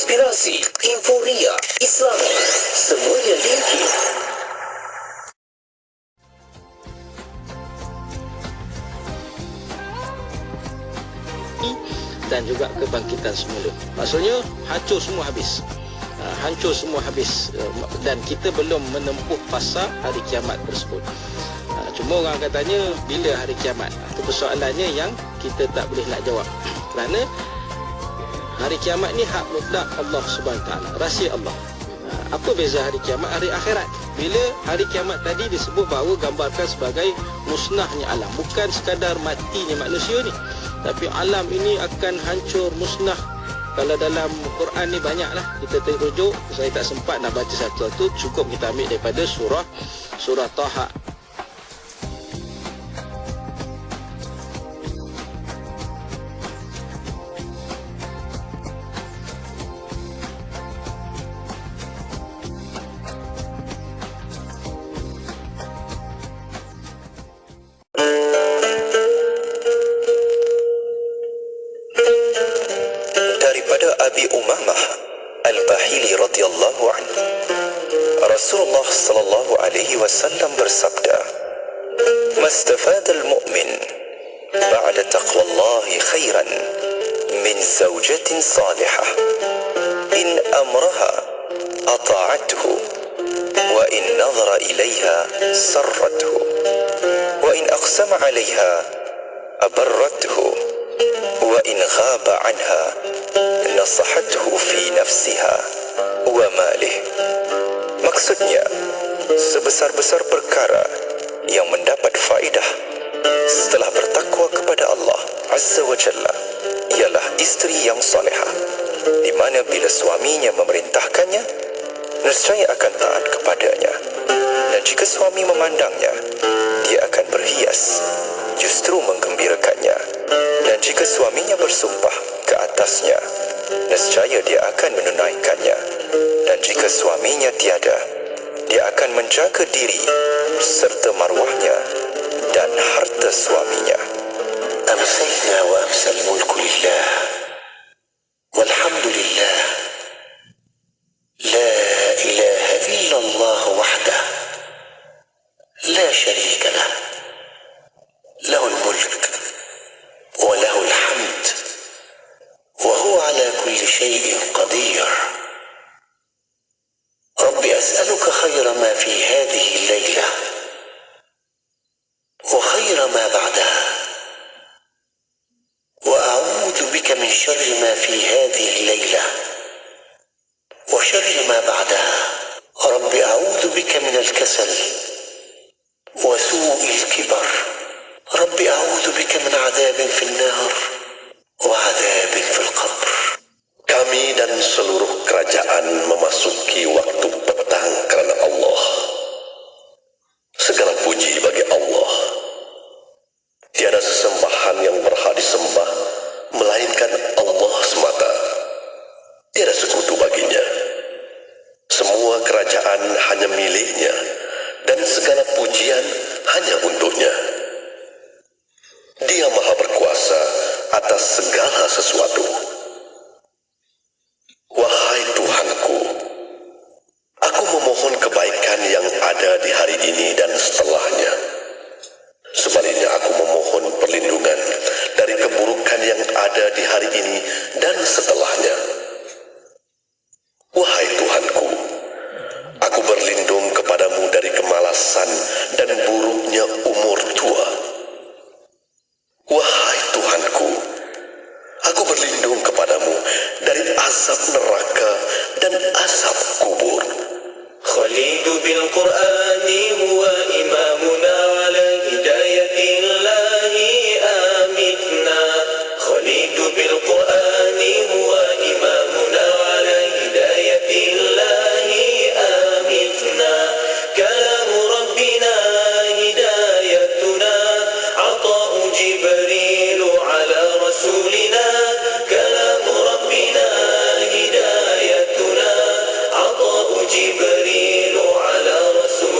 inspirasi, euforia, Islami, semuanya tinggi. Dan juga kebangkitan semula. Maksudnya hancur semua habis. Hancur semua habis, dan kita belum menempuh fasa hari kiamat tersebut. Cuma orang katanya bila hari kiamat, itu persoalannya yang kita tak boleh nak jawab. Kerana hari kiamat ni hak mutlak Allah SWT, rahsia Allah. Apa beza hari kiamat, hari akhirat? Bila hari kiamat tadi disebut bahawa gambarkan sebagai musnahnya alam, bukan sekadar matinya manusia ni, tapi alam ini akan hancur, musnah. Kalau dalam Quran ni banyaklah kita terujuk, saya tak sempat nak baca satu-satu, cukup kita ambil daripada surah Taha. Abi Umamah Al-Bahili radhiyallahu anhu, Rasulullah sallallahu alaihi wasallam bersabda, "Mastafada al-mu'min ba'da taqwallahi khairan min zawjatin salihah in amraha ata'athu wa in nadhara ilayha sarrathu wa in aqsama 'alayha abarrathu wa in ghaba 'anha nasahathu fi nafsiha wa malih." Maksudnya, sebesar-besar perkara yang mendapat faedah setelah bertakwa kepada Allah Azza wa Jalla ialah isteri yang salihah, di mana bila suaminya memerintahkannya, nescaya akan taat kepadanya, dan jika suami memandangnya, dia akan berhias, justru menggembirakannya, dan jika suaminya bersumpah ke atasnya, nescaya dia akan menunaikannya, dan jika suaminya tiada, dia akan menjaga diri serta marwahnya dan harta suaminya. Amsayna wa amsal mulku lillah walhamdulillah la ilaha illallah wahdah la syarika lah lahul mulk wa lahul hamd وهو على كل شيء قدير. رب أسألك خير ما في هذه الليلة وخير ما بعدها، وأعوذ بك من شر ما في هذه الليلة وشر ما بعدها. رب أعوذ بك من الكسل وسوء الكبر. رب أعوذ بك من عذاب في النار وعذاب في القبر. Kami dan seluruh kerajaan memasuki waktu petang kerana Allah. Segala puji bagi Allah. Tiada sesembahan yang berhak disembah melainkan Allah semata. Tiada sekutu baginya. Semua kerajaan hanya miliknya dan segala pujian hanya untuknya. Dia Maha berkuasa atas segala sesuatu. Wahai Tuhanku, aku memohon kebaikan yang ada di hari ini dan setelahnya. Sebaliknya aku memohon perlindungan dari keburukan yang ada di hari ini dan setelahnya. Wahai Tuhanku, aku berlindung kepadamu dari kemalasan dan buruknya umur tua. Wahai Tuhanku, aku berlindung kepadamu dari azab neraka dan azab kubur. Khalidu bil Qur'ani huwa imamuna ala hidayatillahi amitna. Khalidu bil Qur'ani huwa imamuna ala hidayatillahi amitna. Kalamu rabbina hidayatuna, ata'u Jibril ala rasulina. Kalamu rabbina hidayatuna, ata'u Jibril ala rasulina.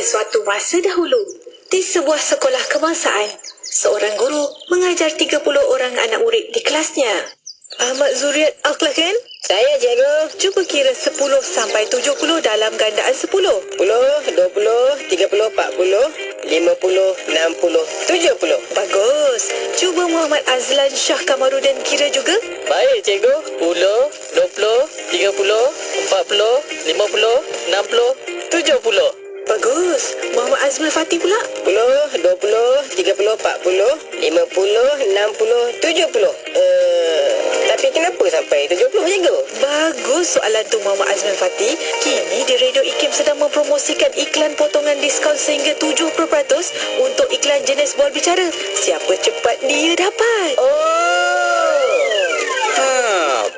suatu masa dahulu, di sebuah sekolah kebangsaan, seorang guru mengajar 30 orang anak murid di kelasnya. Ahmad Zuriat Akhlak kan? Saya, cikgu. Cuba kira 10 sampai 70 dalam gandaan 10. 10, 20, 30, 40, 50, 60, 70. Bagus. Cuba Muhammad Azlan Shah Kamarudin kira juga. Baik, cikgu. 10, 20, 30, 40, 50, 60, 70. Bagus. Muhammad Azmul Fatih pula. 10, 20, 30, 40, 50, 60, 70. Tapi kenapa sampai 70, cikgu? Bagus soalan tu Muhammad Azmul Fatih. Kini di Radio IKIM sedang mempromosikan iklan potongan diskaun sehingga 70% untuk iklan jenis bual bicara. Siapa cepat dia dapat.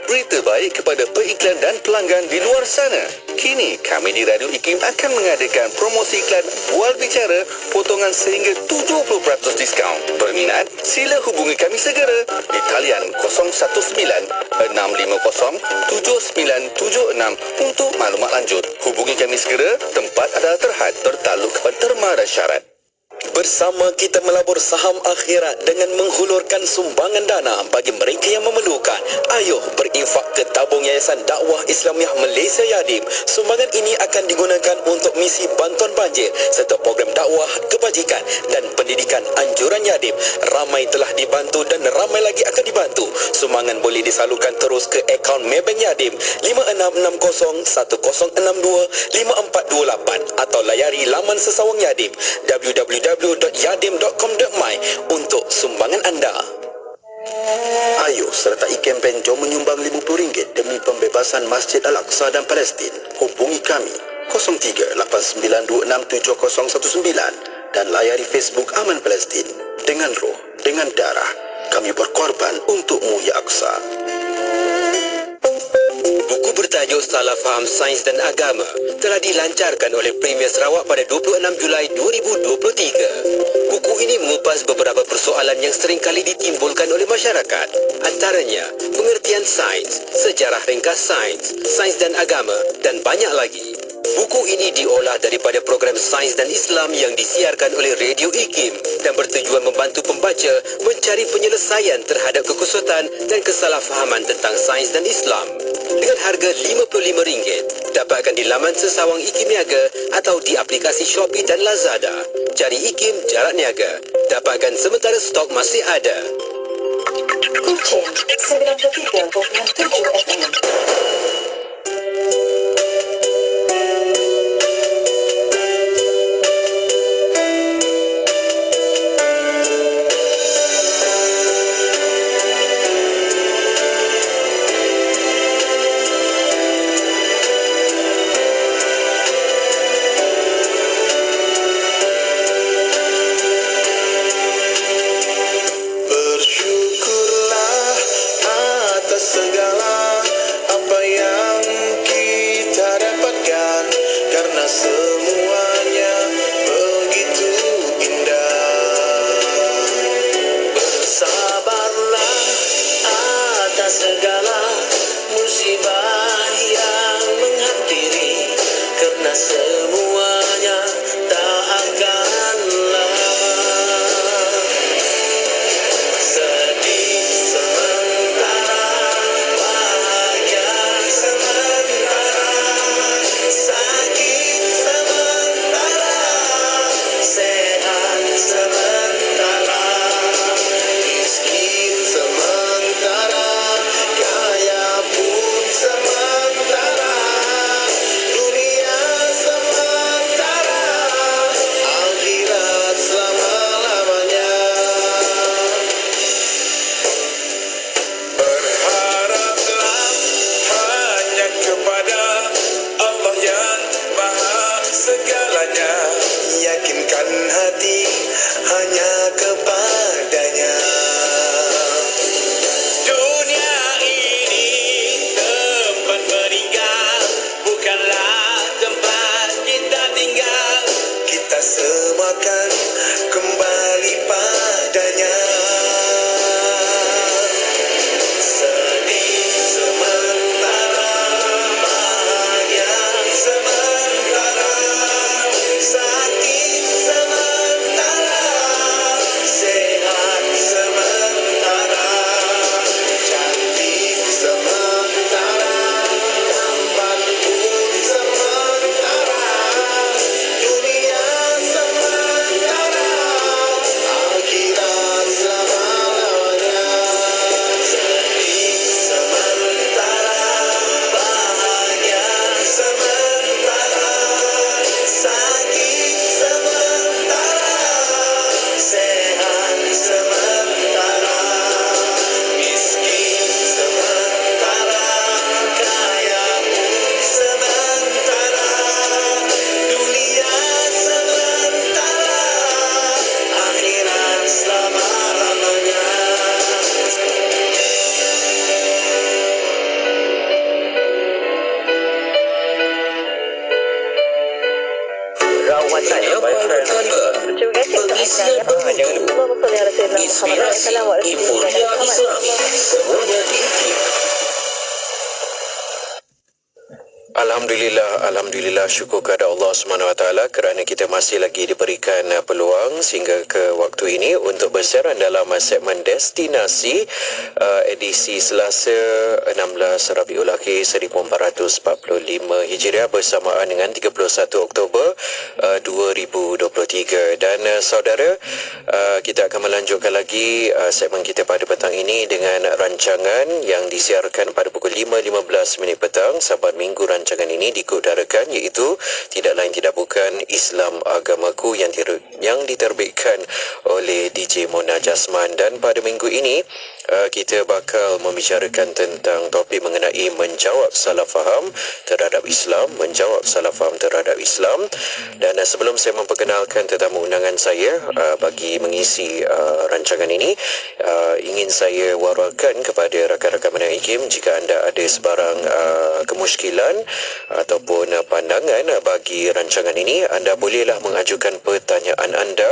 Berita baik kepada periklan dan pelanggan di luar sana. Kini kami di Radio IKIM akan mengadakan promosi iklan bual bicara potongan sehingga 70% diskaun. Berminat? Sila hubungi kami segera di talian 019-650-7976 untuk maklumat lanjut. Hubungi kami segera, tempat adalah terhad, bertaluk kepada terma dan syarat. Bersama kita melabur saham akhirat dengan menghulurkan sumbangan dana bagi mereka yang memerlukan. Ayuh berinfak ke tabung Yayasan Dakwah Islamiah Malaysia Yadim. Sumbangan ini akan digunakan untuk misi bantuan banjir serta program dakwah, kebajikan dan pendidikan anjuran Yadim. Ramai telah dibantu dan ramai lagi akan dibantu. Sumbangan boleh disalurkan terus ke akaun Maybank Yadim 566010625428 atau layari laman sesawang Yadim www.yadim.com.my untuk sumbangan anda. Ayo sertai kempen Jom Menyumbang RM50 demi pembebasan Masjid Al-Aqsa dan Palestin. Hubungi kami 0389267019 dan layari Facebook Aman Palestin. Dengan roh, dengan darah, kami berkorban untukmu ya Aqsa. Buku bertajuk Salah Faham Sains dan Agama telah dilancarkan oleh Premier Sarawak pada 26 Julai 2023. Buku ini mengupas beberapa persoalan yang sering kali ditimbulkan oleh masyarakat. Antaranya, pengertian sains, sejarah ringkas sains, sains dan agama dan banyak lagi. Buku ini diolah daripada program Sains dan Islam yang disiarkan oleh Radio IKIM dan bertujuan membantu pembaca mencari penyelesaian terhadap kekusutan dan kesalahfahaman tentang sains dan Islam. Dengan harga RM55, dapatkan di laman sesawang IKIM Niaga atau di aplikasi Shopee dan Lazada. Cari IKIM Jarak Niaga. Dapatkan sementara stok masih ada. Kucing 93.7 FM. Sakit perawatan. Terima kasih untuk anda. Allahumma salli ala sayyidina Muhammad wa sallam wa rasulillah Muhammad. Alhamdulillah, syukur kepada Allah SWT kerana kita masih lagi diberikan peluang sehingga ke waktu ini untuk bersiaran dalam segmen Destinasi edisi Selasa 16 Rabiul Akhir 1445 Hijriah bersamaan dengan 31 Oktober 2023. Dan saudara, kita akan melanjutkan lagi segmen kita pada petang ini dengan rancangan yang disiarkan pada pukul 5.15 petang Sabat Minggu. Rancangan ini dikodarakan iaitu tidak lain tidak bukan Islam Agamaku yang diterbitkan oleh DJ Mona Jasman. Dan pada minggu ini kita bakal membicarakan tentang topik mengenai menjawab salah faham terhadap Islam, Dan sebelum saya memperkenalkan tetamu undangan saya bagi mengisi rancangan ini, ingin saya warakan kepada rakan-rakan pendengar IKIM, jika anda ada sebarang kemusykilan ataupun pandangan bagi rancangan ini, anda bolehlah mengajukan pertanyaan anda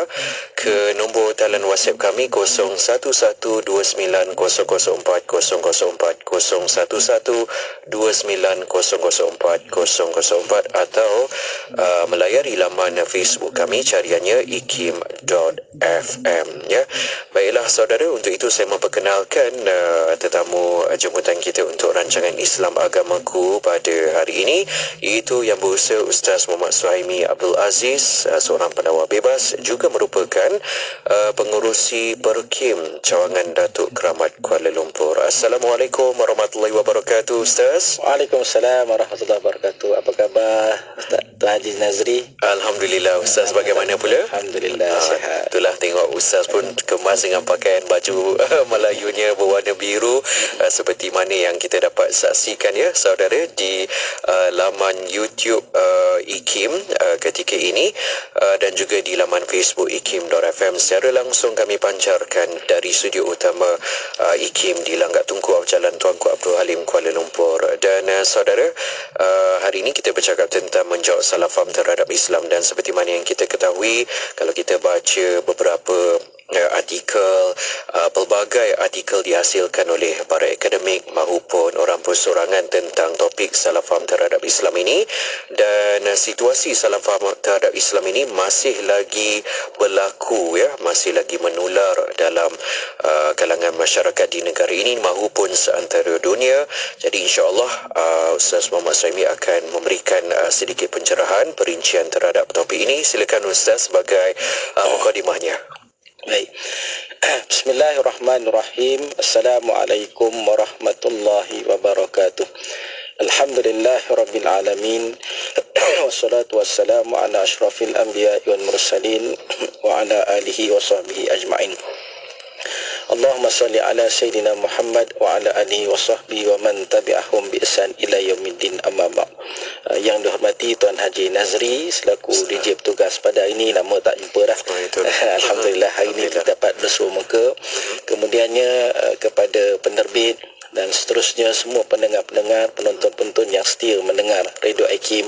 ke nombor talian WhatsApp kami 01129004 atau melayari laman Facebook kami, cariannya ikim.fm ya. Baiklah saudara, untuk itu saya memperkenalkan tetamu jemputan kita untuk rancangan Islam Agamaku pada hari ini, iaitu Yang Berusaha Ustaz Muhammad Suhaimi Abdul Aziz, seorang pendakwah bebas, juga merupakan pengurusi Perkim Cawangan Datuk Keramat Kuala Lumpur. Assalamualaikum warahmatullahi wabarakatuh Ustaz. Waalaikumsalam warahmatullahi wabarakatuh. Apa khabar Ustaz Tuan Haji Nazri? Alhamdulillah Ustaz, bagaimana pula? Alhamdulillah sihat. Itulah, tengok Ustaz pun kemas dengan pakaian baju Melayunya berwarna biru, seperti mana yang kita dapat saksikan ya saudara di laman YouTube IKIM ketika ini, dan juga di laman Facebook ikim.fm. Secara langsung kami pancarkan dari studio utama IKIM di Langgak Tunku Jalan Tuanku Abdul Halim Kuala Lumpur. Dan saudara, hari ini kita bercakap tentang menjawab salah faham terhadap Islam. Dan seperti mana yang kita ketahui, kalau kita baca beberapa artikel, pelbagai artikel dihasilkan oleh para akademik maupun orang persorangan tentang topik salah faham terhadap Islam ini, dan situasi salah faham terhadap Islam ini masih lagi berlaku ya, masih lagi menular dalam kalangan masyarakat di negara ini maupun seantero dunia. Jadi insya-Allah Ustaz Muhammad Suhaimi akan memberikan sedikit pencerahan perincian terhadap topik ini. Silakan Ustaz sebagai mukadimahnya. Baik. Bismillahirrahmanirrahim. Assalamualaikum warahmatullahi wabarakatuh. Alhamdulillahirabbil alamin. Wassalatu wassalamu ala asyrafil anbiya'i wal mursalin wa ala alihi wa sahbihi ajma'in. Allahumma salli ala Sayyidina Muhammad wa ala alihi wa sahbihi wa man tabi'ahum bi ihsan ila yaumiddin, amma ba'd. Yang dihormati Tuan Haji Nazri selaku DJ petugas pada hari ini, lama tak jumpa dah. Alhamdulillah hari ini kita dapat bersua muka. Kemudiannya kepada penerbit dan seterusnya semua pendengar-pendengar, penonton-penonton yang setia mendengar Radio IKIM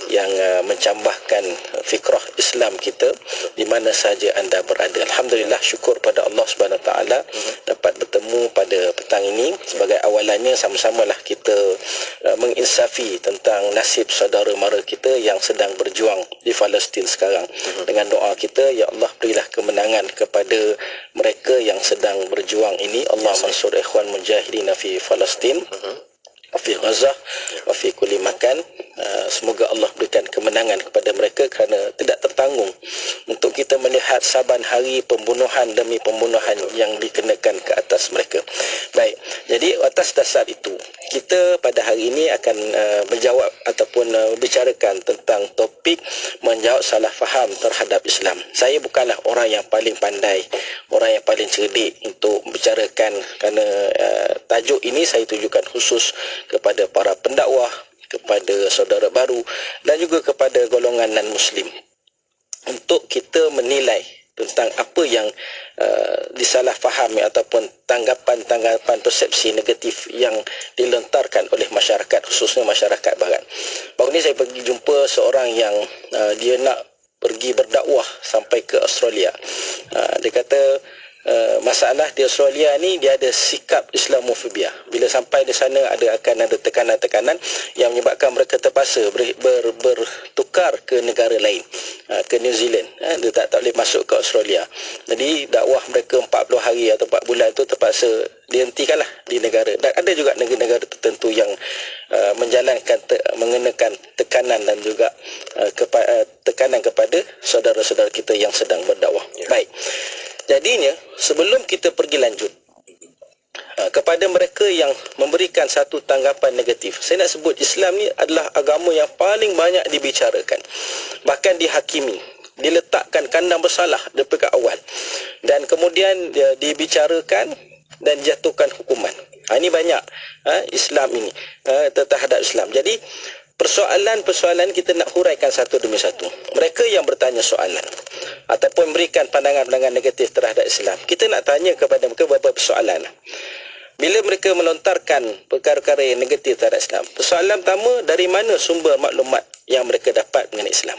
yang mencambahkan fikrah Islam kita di mana sahaja anda berada. Alhamdulillah, syukur pada Allah Subhanahu Wa Taala dapat bertemu pada petang ini. Sebagai awalannya, sama-samalah kita menginsafi tentang nasib saudara mara kita yang sedang berjuang di Palestin sekarang. Dengan doa kita, ya Allah berilah kemenangan kepada mereka yang sedang berjuang ini. Allah mansur ikhwan mujahidin fi Palestin, fi Gaza, wa fi kulli makan. Semoga Allah berikan kemenangan kepada mereka, kerana tidak tertanggung untuk kita melihat saban hari pembunuhan demi pembunuhan yang dikenakan ke atas mereka. Baik, jadi atas dasar itu kita pada hari ini akan menjawab ataupun bicarakan tentang topik menjawab salah faham terhadap Islam. Saya bukanlah orang yang paling pandai, orang yang paling cerdik untuk membicarakan, kerana tajuk ini saya tujukan khusus kepada para pendakwah, kepada saudara baru dan juga kepada golongan non-Muslim, untuk kita menilai tentang apa yang disalahfahami ataupun tanggapan-tanggapan persepsi negatif yang dilontarkan oleh masyarakat, khususnya masyarakat barat. Baru ni saya pergi jumpa seorang yang dia nak pergi berdakwah sampai ke Australia. Dia kata masalah di Australia ni dia ada sikap Islamofobia. Bila sampai di sana akan ada tekanan-tekanan yang menyebabkan mereka terpaksa bertukar ke negara lain, ke New Zealand. Dia tak boleh masuk ke Australia. Jadi dakwah mereka 40 hari atau 4 bulan tu terpaksa dihentikanlah di negara. Dan ada juga negara-negara tertentu yang mengenakan tekanan dan juga tekanan kepada saudara-saudara kita yang sedang berdakwah. Baik. Jadinya sebelum kita pergi lanjut kepada mereka yang memberikan satu tanggapan negatif, saya nak sebut Islam ni adalah agama yang paling banyak dibicarakan, bahkan dihakimi, diletakkan kandang bersalah daripada awal, dan kemudian dibicarakan dan jatuhkan hukuman. Ini banyak Islam ini terhadap Islam. Jadi persoalan-persoalan kita nak huraikan satu demi satu. Mereka yang bertanya soalan ataupun memberikan pandangan-pandangan negatif terhadap Islam, kita nak tanya kepada mereka beberapa persoalan. Bila mereka melontarkan perkara-perkara yang negatif terhadap Islam, persoalan pertama, dari mana sumber maklumat yang mereka dapat mengenai Islam?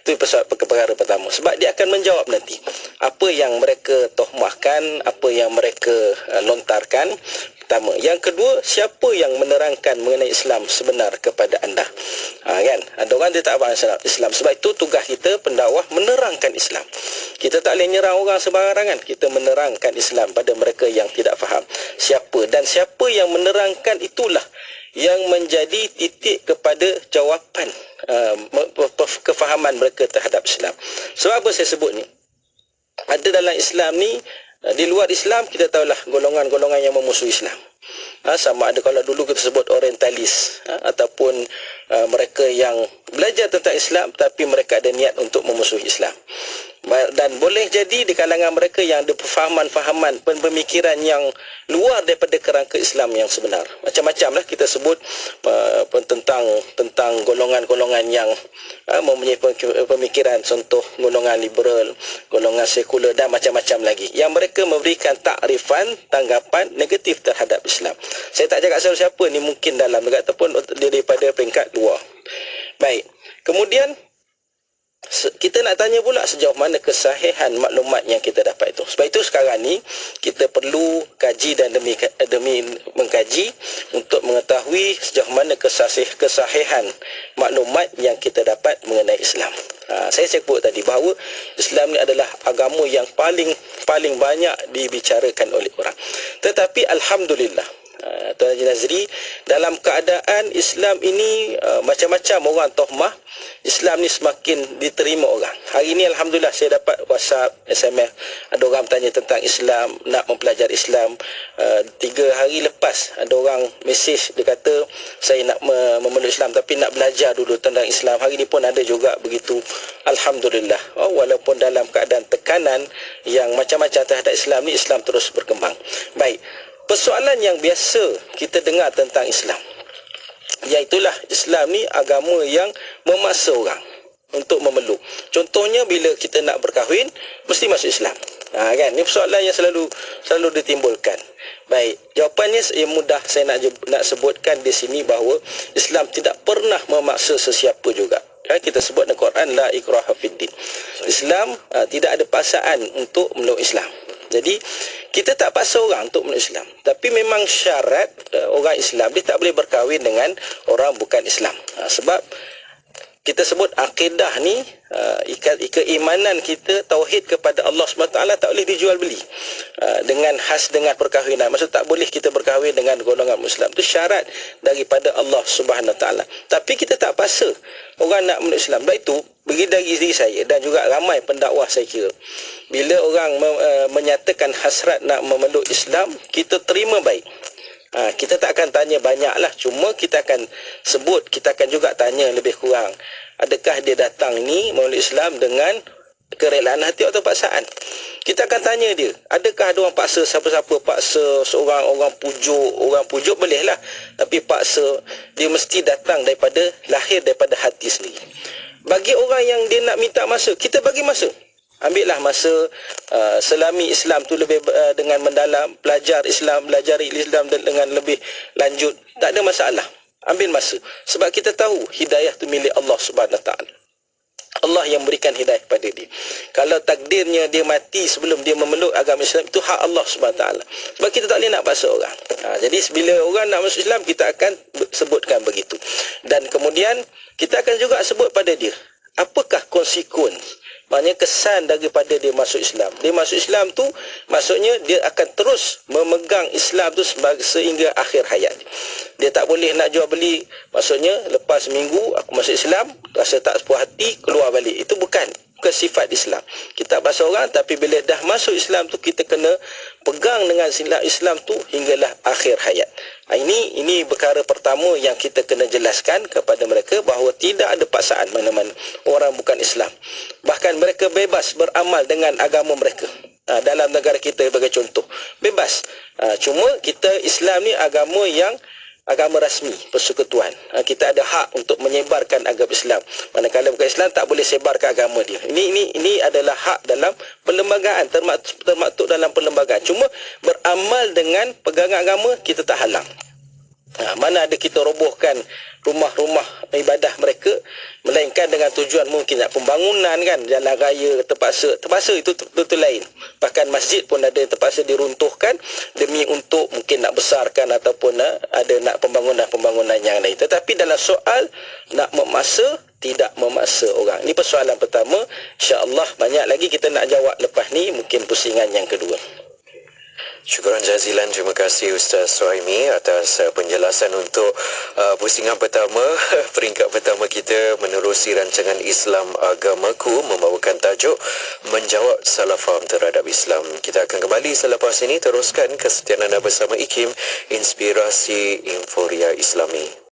Itu perkara pertama. Sebab dia akan menjawab nanti apa yang mereka tohmahkan, apa yang mereka lontarkan. Pertama. Yang kedua, siapa yang menerangkan mengenai Islam sebenar kepada anda? Kan? Ada orang dia tak faham Islam. Sebab itu tugas kita pendakwah menerangkan Islam. Kita tak boleh nyerang orang sembarangan. Kita menerangkan Islam pada mereka yang tidak faham. Siapa? Dan siapa yang menerangkan itulah yang menjadi titik kepada jawapan kefahaman mereka terhadap Islam. Sebab apa saya sebut ni? Ada dalam Islam ni, di luar Islam kita tahulah golongan-golongan yang memusuhi Islam. Sama ada kalau dulu kita sebut orientalis, ataupun mereka yang belajar tentang Islam tapi mereka ada niat untuk memusuhi Islam. Dan boleh jadi di kalangan mereka yang ada pemahaman-fahaman, pemikiran yang luar daripada kerangka Islam yang sebenar. Macam-macam lah kita sebut tentang golongan-golongan yang mempunyai pemikiran, contoh golongan liberal, golongan sekular dan macam-macam lagi, yang mereka memberikan takrifan, tanggapan negatif terhadap Islam. Saya tak cakap siapa ni, mungkin dalam negara ataupun daripada peringkat luar. Baik. Kemudian kita nak tanya pula sejauh mana kesahihan maklumat yang kita dapat itu. Sebab itu sekarang ni kita perlu kaji dan demi mengkaji untuk mengetahui sejauh mana kesahihan maklumat yang kita dapat mengenai Islam. Saya sebut tadi bahawa Islam ni adalah agama yang paling banyak dibicarakan oleh orang. Tetapi alhamdulillah, Tuan Haji Nazri, dalam keadaan Islam ini macam-macam orang tohmah, Islam ni semakin diterima orang. Hari ini alhamdulillah saya dapat WhatsApp, SMS, ada orang bertanya tentang Islam, nak mempelajari Islam. 3 hari lepas ada orang mesej, dia kata saya nak memeluk Islam tapi nak belajar dulu tentang Islam. Hari ini pun ada juga begitu. Alhamdulillah. Walaupun dalam keadaan tekanan yang macam-macam terhadap Islam ni, Islam terus berkembang. Baik. Persoalan yang biasa kita dengar tentang Islam, iaitulah Islam ni agama yang memaksa orang untuk memeluk. Contohnya bila kita nak berkahwin, mesti masuk Islam. Kan? Ini persoalan yang selalu ditimbulkan. Baik, jawapannya mudah. Saya nak sebutkan di sini bahawa Islam tidak pernah memaksa sesiapa juga. Kita sebut dalam Quran, la ikraha fiddin. Islam tidak ada paksaan untuk memeluk Islam. Jadi kita tak paksa orang untuk memeluk Islam, tapi memang syarat orang Islam dia tak boleh berkahwin dengan orang bukan Islam. Sebab kita sebut akidah ni, keimanan kita, tauhid kepada Allah SWT tak boleh dijual beli dengan perkahwinan. Maksud tak boleh kita berkahwin dengan golongan Muslim. Itu syarat daripada Allah SWT. Tapi kita tak paksa orang nak memeluk Islam. Baik itu bagi diri saya dan juga ramai pendakwah saya kira, bila orang menyatakan hasrat nak memeluk Islam, kita terima baik. Kita tak akan tanya banyak lah, cuma kita akan sebut, kita akan juga tanya lebih kurang, adakah dia datang ni memeluk Islam dengan kerelaan hati atau paksaan. Kita akan tanya dia, adakah ada orang paksa, siapa-siapa paksa seorang, orang pujuk boleh lah, tapi paksa dia mesti datang lahir daripada hati sendiri. Bagi orang yang dia nak minta masa, kita bagi masa. Ambillah masa, selami Islam tu lebih dengan mendalam, pelajari Islam dengan lebih lanjut, tak ada masalah. Ambil masa. Sebab kita tahu hidayah tu milik Allah Subhanahu Wa Taala. Allah yang memberikan hidayah kepada dia. Kalau takdirnya dia mati sebelum dia memeluk agama Islam, itu hak Allah SWT. Sebab kita tak boleh nak paksa orang. Jadi bila orang nak masuk Islam, kita akan sebutkan begitu. Dan kemudian kita akan juga sebut pada dia, apakah konsekuensi, maknanya kesan daripada dia masuk Islam. Dia masuk Islam tu maksudnya dia akan terus memegang Islam tu sehingga akhir hayat. Dia tak boleh nak jual beli, maksudnya lepas minggu aku masuk Islam, rasa tak sepuas hati, keluar balik. Itu bukan sifat Islam. Kita bahasa orang, tapi bila dah masuk Islam tu kita kena pegang dengan sila Islam tu hinggalah akhir hayat. Ini perkara pertama yang kita kena jelaskan kepada mereka, bahawa tidak ada paksaan mana-mana. Orang bukan Islam, bahkan mereka bebas beramal dengan agama mereka. Dalam negara kita sebagai contoh, bebas. Cuma kita Islam ni agama rasmi, persekutuan. Kita ada hak untuk menyebarkan agama Islam. Manakala bukan Islam tak boleh sebarkan agama dia. Ini adalah hak dalam perlembagaan, termaktub dalam perlembagaan. Cuma beramal dengan pegangan agama kita tak halang. Mana ada kita robohkan rumah-rumah ibadah mereka, melainkan dengan tujuan mungkin nak pembangunan kan, jalan raya terpaksa itu lain. Bahkan masjid pun ada yang terpaksa diruntuhkan demi untuk mungkin nak besarkan ataupun ada nak pembangunan yang lain. Tetapi dalam soal nak memaksa, tidak memaksa orang. Ini persoalan pertama. InsyaAllah banyak lagi kita nak jawab lepas ni, mungkin pusingan yang kedua. Syukuran jazilan, terima kasih Ustaz Suhaimi atas penjelasan untuk pusingan pertama. Peringkat pertama kita menerusi rancangan Islam Agamaku membawakan tajuk Menjawab Salah Faham Terhadap Islam. Kita akan kembali selepas ini. Teruskan kesetiaan anda bersama IKIM, Inspirasi Inforia Islami.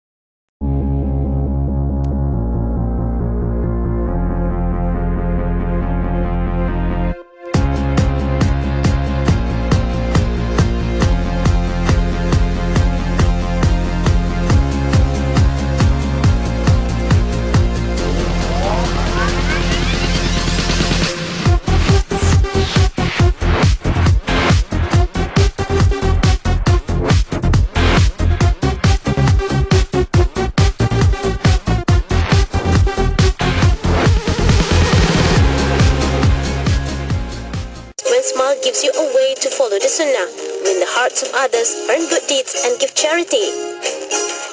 gives you a way to follow the sunnah, win the hearts of others, earn good deeds and give charity.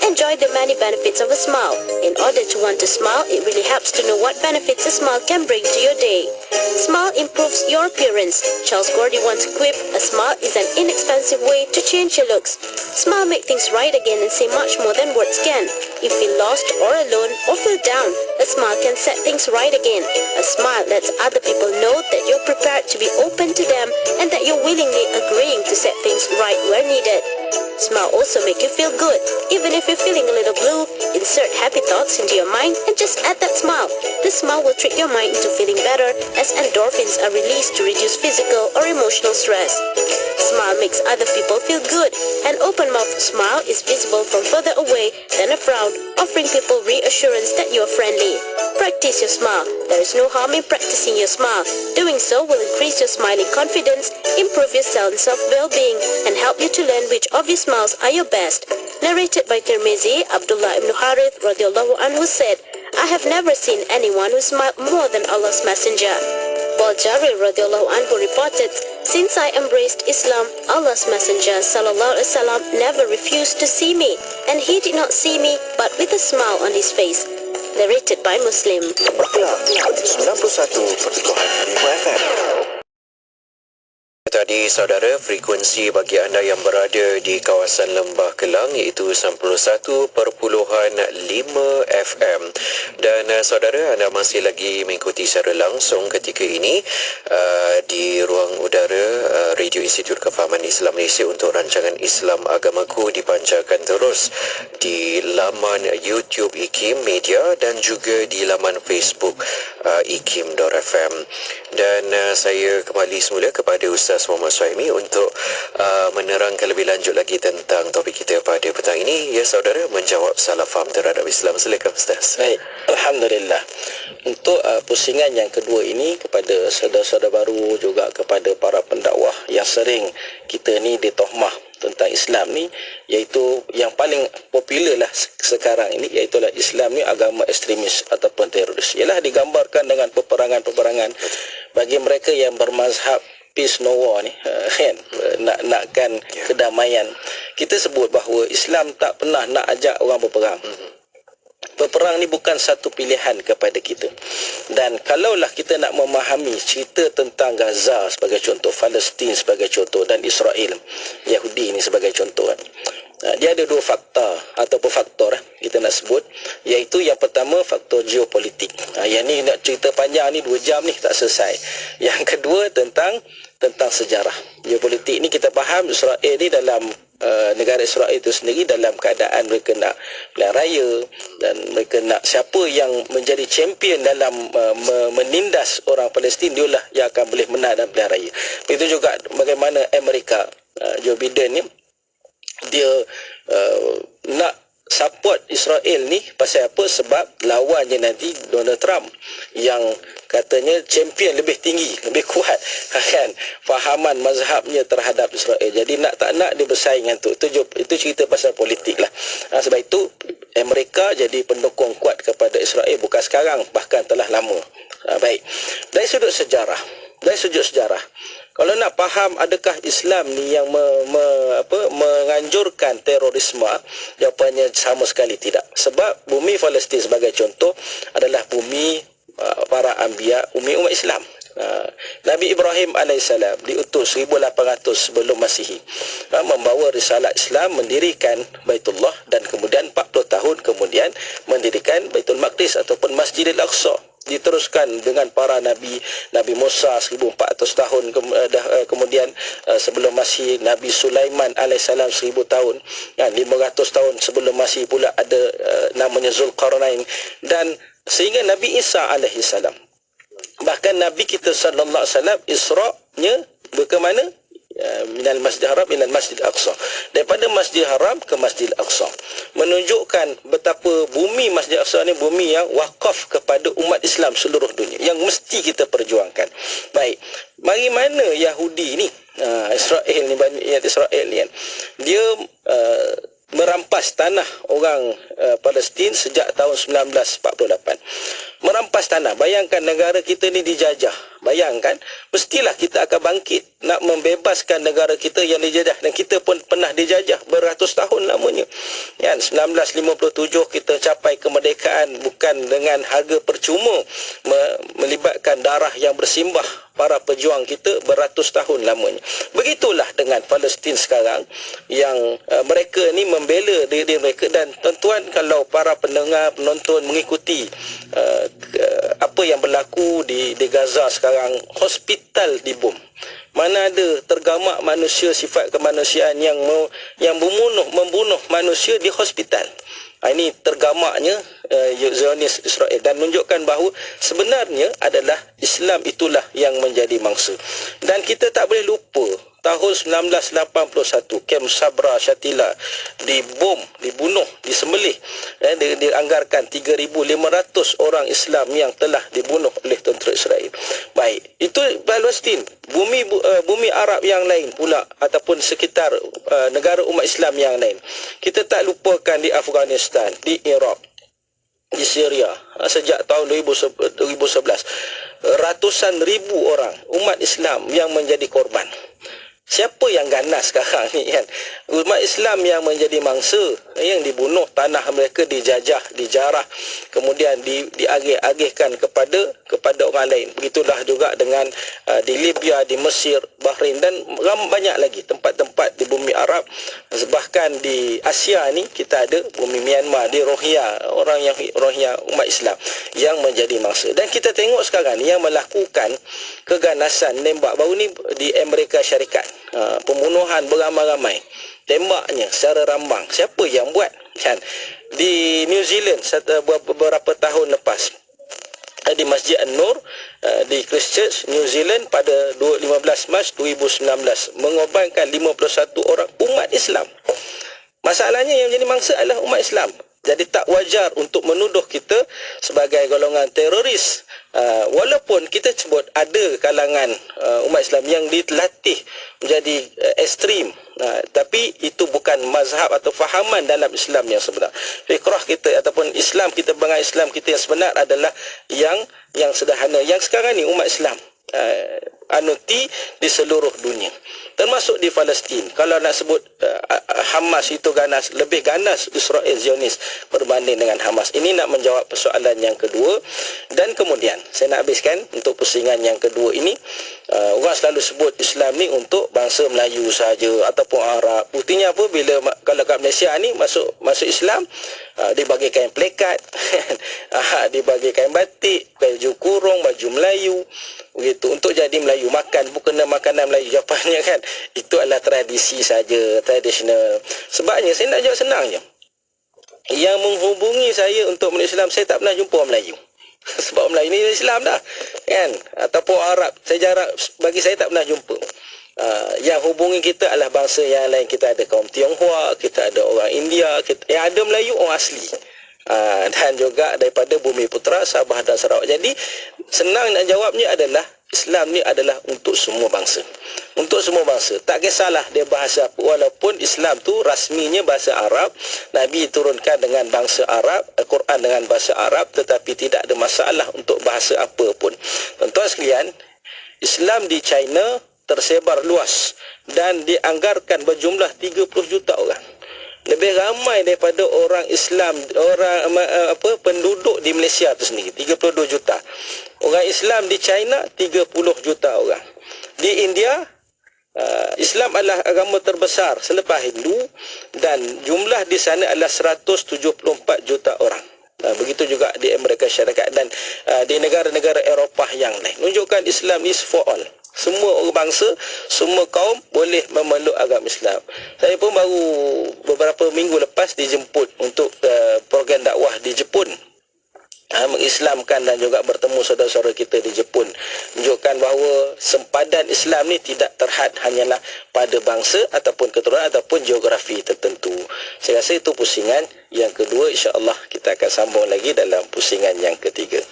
Enjoy the many benefits of a smile. In order to want to smile, it really helps to know what benefits a smile can bring to your day. Smile improves your appearance. Charles Gordy once quipped, a smile is an inexpensive way to change your looks. Smile make things right again and say much more than words can. You feel lost or alone or feel down, a smile can set things right again. A smile lets other people know that you're prepared to be open to them and that you're willingly agreeing to set things right where needed. Smile also make you feel good. Even if you're feeling a little blue, insert happy thoughts into your mind and just add that smile. This smile will trick your mind into feeling better as endorphins are released to reduce physical or emotional stress. Smile makes other people feel good. An open-mouthed smile is visible from further away than a frown, offering people reassurance that you are friendly. Practice your smile. There is no harm in practicing your smile. Doing so will increase your smiling confidence, improve your sense of well-being, and help you to learn which of your smiles are your best. Narrated by Tirmizi, Abdullah ibn Harith radiallahu anhu said, I have never seen anyone who smiled more than Allah's Messenger. While Jarir radiallahu anhu reported, since I embraced Islam, Allah's Messenger sallallahu alaihi wasallam never refused to see me, and he did not see me but with a smile on his face. Narrated by Muslim. 91.5 FM. Tadi saudara, frekuensi bagi anda yang berada di kawasan Lembah Kelang iaitu 91.5 FM. Dan saudara, anda masih lagi mengikuti secara langsung ketika ini di ruang udara Radio Institut Kefahaman Islam Malaysia untuk rancangan Islam Agamaku dipancarkan terus di laman YouTube IKIM Media dan juga di laman Facebook ikim.fm. Dan saya kembali semula kepada Ustaz Muhammad Suhaimi untuk menerangkan lebih lanjut lagi tentang topik kita pada petang ini. Ya saudara, menjawab salah faham terhadap Islam. Silakan Ustaz. Baik, Alhamdulillah. Untuk pusingan yang kedua ini, kepada saudara-saudara baru juga kepada para pendakwah yang sering kita ni ditohmah tentang Islam ni, iaitu yang paling popular lah sekarang ini, iaitu Islam ni agama ekstremis ataupun teroris. Ialah digambarkan dengan peperangan-peperangan bagi mereka yang bermazhab peace no war ni, kan, nakkan kedamaian. Kita sebut bahawa Islam tak pernah nak ajak orang berperang. Berperang ni bukan satu pilihan kepada kita. Dan kalaulah kita nak memahami cerita tentang Gaza sebagai contoh, Palestin sebagai contoh, dan Israel, Yahudi ni sebagai contoh, dia ada dua faktor ataupun faktor kita nak sebut, iaitu yang pertama faktor geopolitik. Yang ni nak cerita panjang ni 2 jam ni tak selesai. Yang kedua tentang sejarah. Geopolitik ni kita faham Israel ni dalam negara Israel itu sendiri dalam keadaan mereka nak pilihan raya, dan mereka nak siapa yang menjadi champion dalam menindas orang Palestin, dialah yang akan boleh menang dalam pilihan raya. Begitu juga bagaimana Amerika, Joe Biden ni dia nak support Israel ni pasal apa? Sebab lawannya nanti Donald Trump yang katanya champion lebih tinggi, lebih kuat kan fahaman mazhabnya terhadap Israel. Jadi nak tak nak dia bersaing dengan tu. Itu cerita pasal politik lah. Sebab itu Amerika jadi pendukung kuat kepada Israel, bukan sekarang, bahkan telah lama. Baik. Dari sudut sejarah, kalau nak faham adakah Islam ni yang menganjurkan terorisme, jawapannya sama sekali tidak. Sebab bumi Palestin sebagai contoh adalah bumi para anbiya, umat Islam. Nabi Ibrahim AS diutus 1800 sebelum Masihi, membawa risalah Islam, mendirikan Baitullah, dan kemudian 40 tahun kemudian mendirikan Baitul Maqdis ataupun Masjidil Aqsa. Diteruskan dengan para Nabi Musa 1400 tahun kemudian sebelum Masihi, Nabi Sulaiman AS 1000 tahun, 500 tahun sebelum Masihi pula ada namanya Zulkarnain, dan sehingga Nabi Isa AS. Bahkan Nabi kita sallallahu alaihi wasallam Isra-nya ke mana? Minal Masjid Haram ilal Masjid Aqsa, daripada Masjid Haram ke Masjid Aqsa, menunjukkan betapa bumi Masjid Aqsa ni bumi yang wakaf kepada umat Islam seluruh dunia, yang mesti kita perjuangkan. Baik, mari mana Yahudi ni, Israel ni, Bani Israel ni kan, dia merampas tanah orang Palestin sejak tahun 1948. Merampas tanah. Bayangkan negara kita ni dijajah. Bayangkan, mestilah kita akan bangkit nak membebaskan negara kita yang dijajah, dan kita pun pernah dijajah beratus tahun lamanya. Kan, 1957 kita capai kemerdekaan bukan dengan harga percuma, melibatkan darah yang bersimbah para pejuang kita beratus tahun lamanya. Begitulah dengan Palestin sekarang, yang mereka ni membela diri mereka. Dan tuan-tuan, kalau para pendengar, penonton mengikuti apa yang berlaku di Gaza sekarang, hospital dibom. Mana ada tergamak manusia, sifat kemanusiaan yang membunuh manusia di hospital. Ini tergamaknya Zionis Israel, dan menunjukkan bahawa sebenarnya adalah Islam itulah yang menjadi mangsa. Dan kita tak boleh lupa tahun 1981 Kem Sabra Shatila dibom, dibunuh, disembelih. Dianggarkan 3,500 orang Islam yang telah dibunuh oleh tentera Israel. Baik, itu Palestin. Bumi Arab yang lain pula, ataupun sekitar negara umat Islam yang lain. Kita tak lupakan di Afghanistan, di Iraq, di Syria, sejak tahun 2011. Ratusan ribu orang umat Islam yang menjadi korban. Siapa yang ganas sekarang ni kan? Umat Islam yang menjadi mangsa, yang dibunuh, tanah mereka dijajah, dijarah, kemudian diagih-agihkan kepada orang lain. Begitulah juga dengan di Libya, di Mesir, Bahrain, dan banyak lagi tempat-tempat di bumi Arab. Bahkan di Asia ni kita ada bumi Myanmar, di Rohingya, orang yang Rohingya umat Islam yang menjadi mangsa. Dan kita tengok sekarang ni yang melakukan keganasan nembak baru ni di Amerika Syarikat. Pembunuhan beramai-ramai, tembaknya secara rambang. Siapa yang buat? Kan? Di New Zealand beberapa tahun lepas, di Masjid An-Nur di Christchurch, New Zealand, pada 15 Mac 2019 mengorbankan 51 orang umat Islam. Masalahnya yang jadi mangsa adalah umat Islam. Jadi tak wajar untuk menuduh kita sebagai golongan teroris Walaupun kita sebut ada kalangan umat Islam yang dilatih menjadi ekstrim, tapi itu bukan mazhab atau fahaman dalam Islam yang sebenar. Fikrah kita ataupun Islam kita, bangai Islam kita yang sebenar adalah yang sederhana, yang sekarang ni umat Islam anuti di seluruh dunia, termasuk di Palestin. Kalau nak sebut Hamas itu ganas, lebih ganas Israel Zionis berbanding dengan Hamas. Ini nak menjawab persoalan yang kedua. Dan kemudian saya nak habiskan untuk pusingan yang kedua ini. Orang selalu sebut Islam ni untuk bangsa Melayu saja ataupun Arab. Buktinya apa? Bila kalau kat Malaysia ni masuk Islam, dibagi kain plekat, dibagi kain batik, baju kurung, baju Melayu, begitu, untuk jadi Melayu. Makan bukan makanan Melayu, jawapannya kan itu adalah tradisi saja, tradisional. Sebabnya saya nak jawab senang je. Yang menghubungi saya untuk Melayu Islam, saya tak pernah jumpa orang Melayu. Sebab orang Melayu ni Islam dah kan, ataupun Arab, saya jarang, bagi saya tak pernah jumpa. Yang hubungi kita adalah bangsa yang lain. Kita ada kaum Tionghoa, kita ada orang India, yang ada Melayu orang asli, dan juga daripada Bumi Putera, Sabah dan Sarawak. Jadi senang nak jawabnya adalah Islam ni adalah untuk semua bangsa. Untuk semua bangsa. Tak kisahlah dia bahasa apa. Walaupun Islam tu rasminya bahasa Arab, Nabi turunkan dengan bangsa Arab, Al-Quran dengan bahasa Arab, tetapi tidak ada masalah untuk bahasa apa pun. Tuan-tuan sekalian, Islam di China tersebar luas dan dianggarkan berjumlah 30 juta orang. Lebih ramai daripada orang Islam, penduduk di Malaysia tu sendiri, 32 juta. Orang Islam di China 30 juta orang. Di India, Islam adalah agama terbesar selepas Hindu, dan jumlah di sana adalah 174 juta orang. Begitu juga di Amerika Syarikat dan di negara-negara Eropah yang lain. Menunjukkan Islam is for all. Semua orang bangsa, semua kaum boleh memeluk agama Islam. Saya pun baru beberapa minggu lepas dijemput untuk program dakwah di Jepun, mengislamkan dan juga bertemu saudara-saudara kita di Jepun. Menunjukkan bahawa sempadan Islam ni tidak terhad hanyalah pada bangsa ataupun keturunan ataupun geografi tertentu. Saya rasa itu pusingan yang kedua. InsyaAllah kita akan sambung lagi dalam pusingan yang ketiga.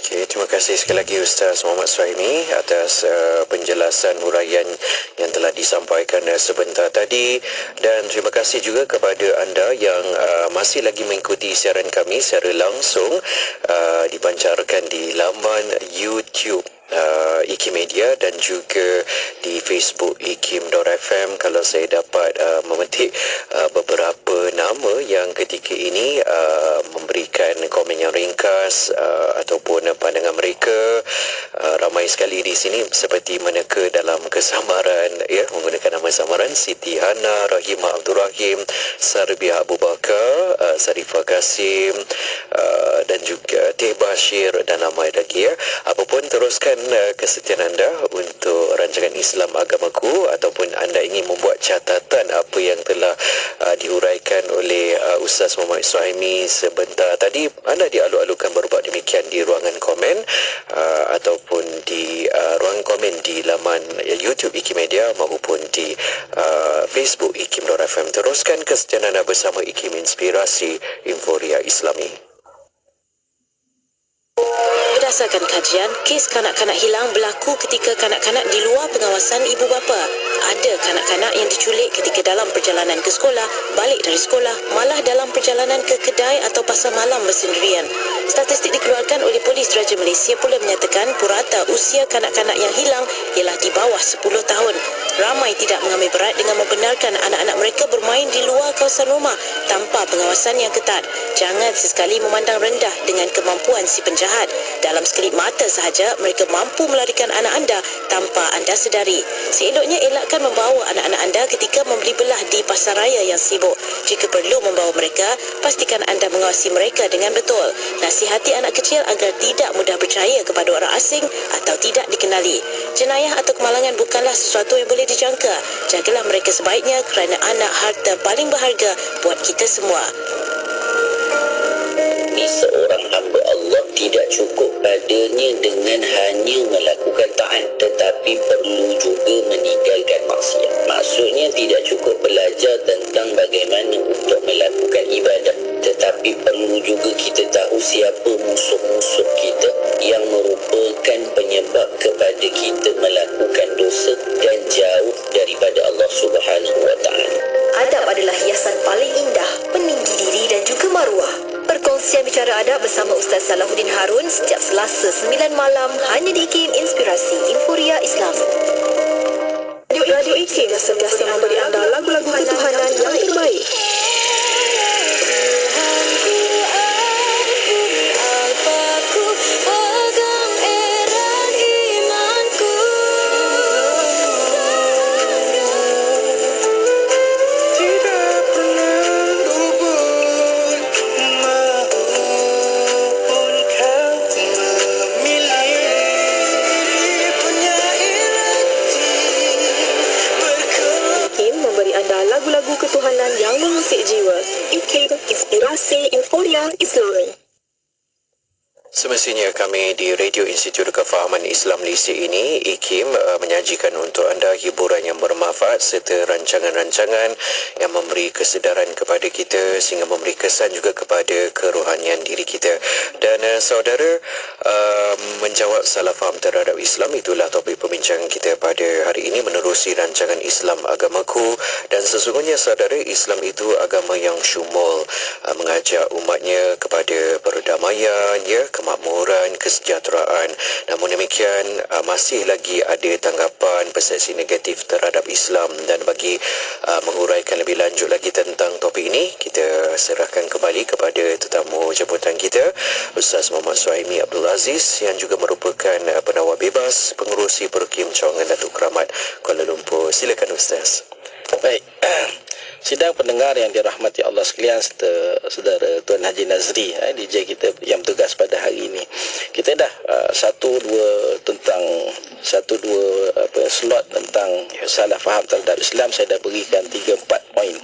Okay, terima kasih sekali lagi Ustaz Muhammad Suhaimi atas penjelasan huraian yang telah disampaikan sebentar tadi, dan terima kasih juga kepada anda yang masih lagi mengikuti siaran kami secara langsung dipancarkan di laman YouTube IKIM Media dan juga di Facebook IKIM.FM. Kalau saya dapat memetik beberapa nama yang ketika ini memberikan komen yang ringkas ataupun pandangan mereka, ramai sekali di sini seperti meneka dalam kesamaran, ya, menggunakan nama samaran: Siti Hana, Rahimah Abdul Rahim, Sarbiah Abu Bakar, Sarifah Kasim, dan juga Teh Bashir dan ramai lagi, ya. Apapun, teruskan kesetiaan anda untuk rancangan Islam Agamaku, ataupun anda ingin membuat catatan apa yang telah dihuraikan oleh Ustaz Muhammad Suhaimi sebentar tadi, anda dialu-alukan berbuat demikian di ruangan komen ataupun di ruangan komen di laman YouTube IKIM Media maupun di Facebook IKIM.FM. Teruskan kesetiaan anda bersama IKIM Inspirasi Inforia Islami. Berdasarkan kajian, kes kanak-kanak hilang berlaku ketika kanak-kanak di luar pengawasan ibu bapa. Ada kanak-kanak yang diculik ketika dalam perjalanan ke sekolah, balik dari sekolah, malah dalam perjalanan ke kedai atau pasar malam bersendirian. Statistik dikeluarkan oleh Polis Raja Malaysia pula menyatakan purata usia kanak-kanak yang hilang ialah di bawah 10 tahun. Ramai tidak mengambil berat dengan membenarkan anak-anak mereka bermain di luar kawasan rumah tanpa pengawasan yang ketat. Jangan sesekali memandang rendah dengan kemampuan si penjahat. Dalam sekelip mata sahaja, mereka mampu melarikan anak anda tanpa anda sedari. Seeloknya elakkan membawa anak-anak anda ketika membeli belah di pasar raya yang sibuk. Jika perlu membawa mereka, pastikan anda mengawasi mereka dengan betul. Nasihati anak kecil agar tidak mudah percaya kepada orang asing atau tidak dikenali. Jenayah atau kemalangan bukanlah sesuatu yang boleh dijangka. Jagalah mereka sebaiknya kerana anak harta paling berharga buat kita semua. Seorang hamba Allah tidak cukup padanya dengan hanya melakukan taat, tetapi perlu juga meninggalkan maksiat. Maksudnya tidak cukup belajar tentang bagaimana untuk melakukan ibadah, tetapi perlu juga kita tahu siapa musuh-musuh kita yang merupakan Selasa 9 malam hanya di IKIM Inspirasi Inforia Islam. Radio IKIM sentiasa memberi anda lagu-lagu ketuhanan yang terbaik. Lagu-lagu ketuhanan yang mengusik jiwa. IKIM Inspirasi Inforia Islami. Semestinya kami di Radio Institut Kefahaman Islam Malaysia ini, IKIM, menyajikan untuk anda hiburan yang bermanfaat serta rancangan-rancangan yang memberi kesedaran kepada kita sehingga memberi kesan juga kepada kerohanian diri kita. Dan saudara, menjawab salah faham terhadap Islam, itulah topik perbincangan kita pada hari ini menerusi rancangan Islam Agamaku. Dan sesungguhnya saudara, Islam itu agama yang syumul, mengajak umatnya kepada perdamaian, kemakmuran, kesejahteraan. Namun demikian, masih lagi ada tanggapan persepsi negatif terhadap Islam. Dan bagi menguraikan lebih lanjut lagi tentang topik ini, kita serahkan kembali kepada tetamu jemputan kita, Ustaz Muhammad Suhaimi Abdul Aziz, yang juga merupakan penawar bebas pengerusi Perukim Cawangan Datuk Keramat Kuala Lumpur. Silakan Ustaz. Baik. Sidang pendengar yang dirahmati Allah sekalian serta saudara Tuan Haji Nazri, DJ kita yang bertugas pada hari ini. Kita dah satu dua slot tentang salah faham terhadap Islam. Saya dah berikan 3-4 poin.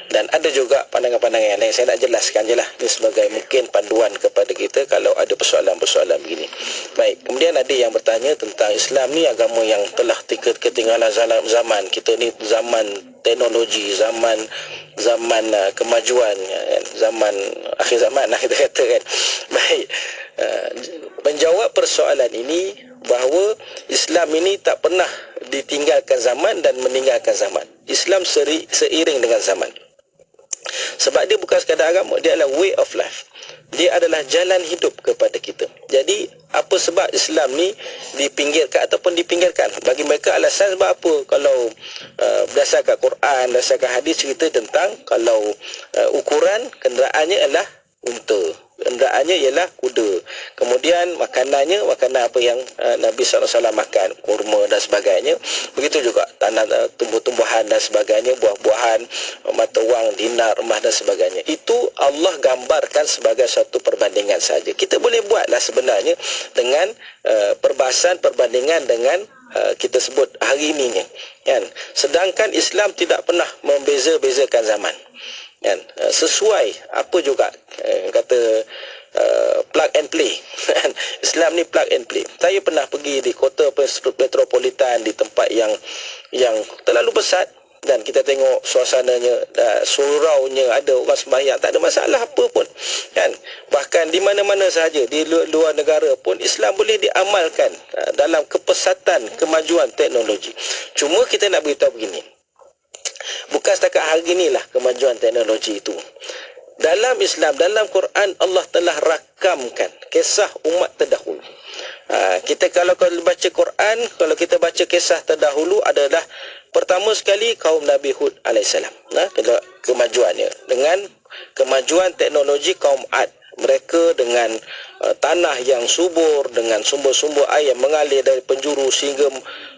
Dan ada juga pandangan-pandangan yang lain. Saya nak jelaskan je lah. Ini sebagai mungkin panduan kepada kita kalau ada persoalan-persoalan begini. Baik, kemudian ada yang bertanya tentang Islam ni agama yang telah ketinggalan zaman. Kita ni zaman teknologi, zaman kemajuan, zaman akhir zaman lah kita kata kan. Baik, menjawab persoalan ini bahawa Islam ini tak pernah ditinggalkan zaman dan meninggalkan zaman. Islam seiring dengan zaman. Sebab dia bukan sekadar agama, dia adalah way of life. Dia adalah jalan hidup kepada kita. Jadi apa sebab Islam ni dipinggirkan ataupun dipinggirkan? Bagi mereka alasan sebab apa? Kalau berdasarkan Quran, berdasarkan hadis cerita tentang kalau ukuran kenderaannya adalah unta, kenderaannya ialah kuda. Kemudian makanan apa yang Nabi SAW makan, kurma dan sebagainya. Begitu juga tanah, tumbuh-tumbuhan dan sebagainya, buah-buahan, mata wang, dinar, emas dan sebagainya. Itu Allah gambarkan sebagai satu perbandingan saja. Kita boleh buatlah sebenarnya dengan perbandingan dengan kita sebut hari ini kan. Sedangkan Islam tidak pernah membeza-bezakan zaman. Kan, sesuai apa juga kata plug and play. Islam ni plug and play. Saya pernah pergi di kota metropolitan, di tempat yang terlalu besar, dan kita tengok suasananya, suraunya, ada orang sembahyang, tak ada masalah apa pun kan. Bahkan di mana-mana sahaja di luar negara pun Islam boleh diamalkan dalam kepesatan kemajuan teknologi. Cuma kita nak beritahu begini, bukan setakat hari inilah kemajuan teknologi itu. Dalam Islam, dalam Quran, Allah telah rakamkan kisah umat terdahulu. Kita kalau baca Quran, kalau kita baca kisah terdahulu adalah pertama sekali kaum Nabi Hud AS. Kemajuannya dengan kemajuan teknologi kaum Ad. Mereka dengan tanah yang subur, dengan sumber-sumber air yang mengalir dari penjuru sehingga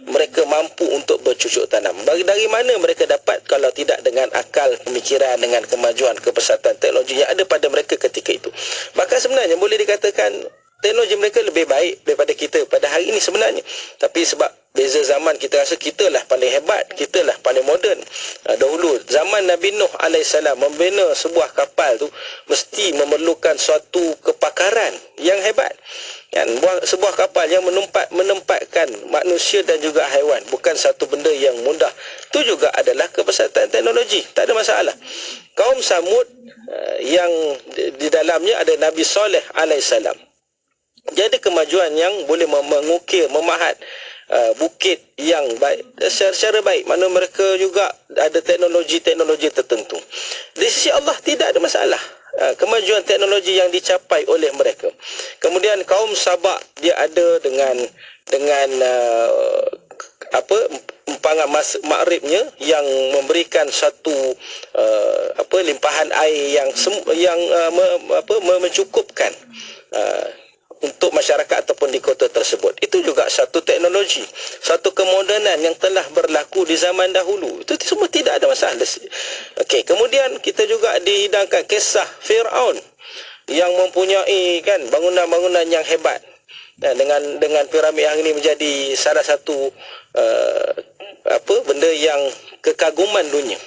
mereka mampu untuk bercucuk tanam. Dari mana mereka dapat kalau tidak dengan akal, pemikiran, dengan kemajuan, kepesatan teknologi yang ada pada mereka ketika itu. Maka sebenarnya boleh dikatakan teknologi mereka lebih baik daripada kita pada hari ini sebenarnya. Tapi sebab beza zaman, kita rasa kita lah paling hebat, kita lah paling moden. Dahulu zaman Nabi Nuh AS membina sebuah kapal tu mesti memerlukan suatu kepakaran yang hebat. Sebuah kapal yang menempatkan manusia dan juga haiwan, bukan satu benda yang mudah. Itu juga adalah kepesatan teknologi, tak ada masalah. Kaum Samud yang di dalamnya ada Nabi Saleh AS. Jadi kemajuan yang boleh mengukir, memahat bukit yang baik secara baik, mana mereka juga ada teknologi-teknologi tertentu. Di sisi Allah tidak ada masalah. kemajuan teknologi yang dicapai oleh mereka. Kemudian kaum Sabak dia ada dengan empangan maghribnya yang memberikan satu limpahan air yang mencukupkan untuk masyarakat ataupun di kota tersebut. Itu juga satu teknologi, satu kemodernan yang telah berlaku di zaman dahulu. Itu semua tidak ada masalah. Okey, kemudian kita juga dihidangkan kisah Firaun yang mempunyai bangunan-bangunan yang hebat. Dengan piramid yang ini menjadi salah satu benda yang kekaguman dunia.